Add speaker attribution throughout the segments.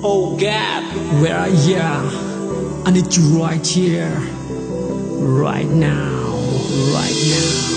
Speaker 1: Oh God, where are you? I need you right here, right now, right now.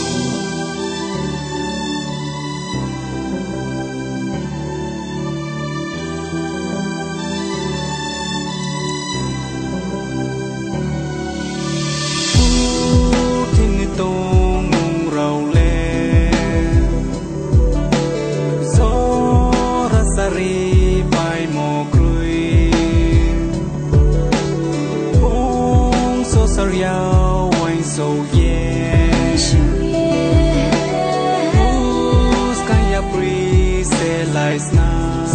Speaker 2: So yeah, who's gonna breathe like now?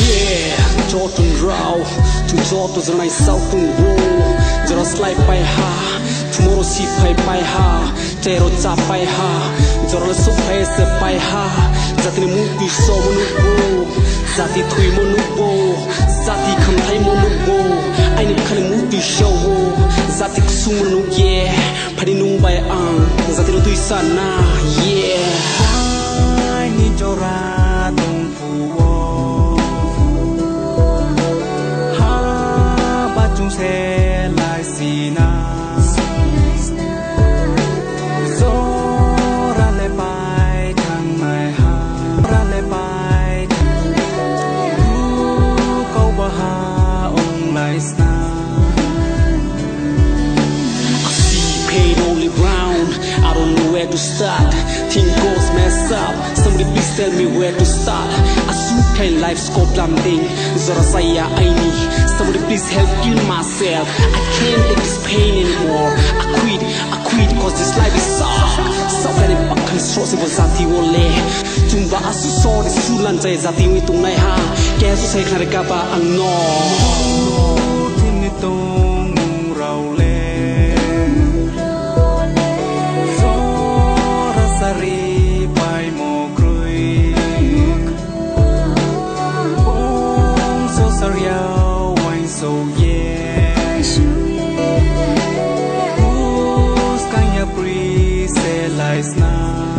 Speaker 1: Yeah, Jordan Rao, to Jordan's my South and Woe. Just like by ha, tomorrow see by ha, Tero Zap by ha, Jordan so face by ha, Zatin Muki so monubo, Zati Tui monubo, Zati Kamtai monubo, I need Kalimuki show. Zati kusumunu yeah, padi numbai Zati lo tuisana yeah.
Speaker 2: I need your tumpuo, ha bachung se lai sina, zora le bai thang mai ha, ra le bai, kau baha ong lai sna.
Speaker 1: I don't know where to start. Things goes mess up. Somebody please tell me where to start. I suit life scope landing. Zora saya aini. Somebody please help kill myself. I can't take this pain anymore. I quit cause this life is soft. Sao cái này bắt khăn sốt sẽ vô zati vô lệ. Chúng ta asu so để su lan chạy zati với tung này ha. Kẻ su say khăn cả ba ăn no.
Speaker 2: So yeah, who's gonna breathe like now?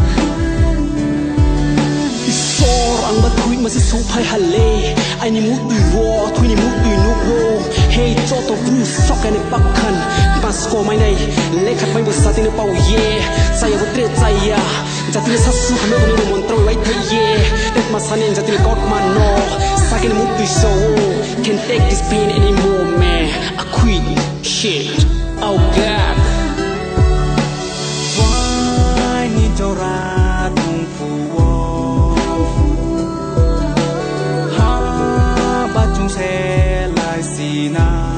Speaker 1: Before ang batuin masisupay hale, ay ni mutu wo, tuwi ni mutu nuwo. Hey, Joto Bruce, sok ay bakkan, pasko may nay, lekat may busatin na pau yeah. Saya butre saya, jati na sasu hame ko ni montrang right yeah. Let masanin jati na god man no. Sakin mutu so, can't take this pain anymore man. I quit shit. Oh God.
Speaker 2: Why need your tumpuo? Ha bachung se lai sina.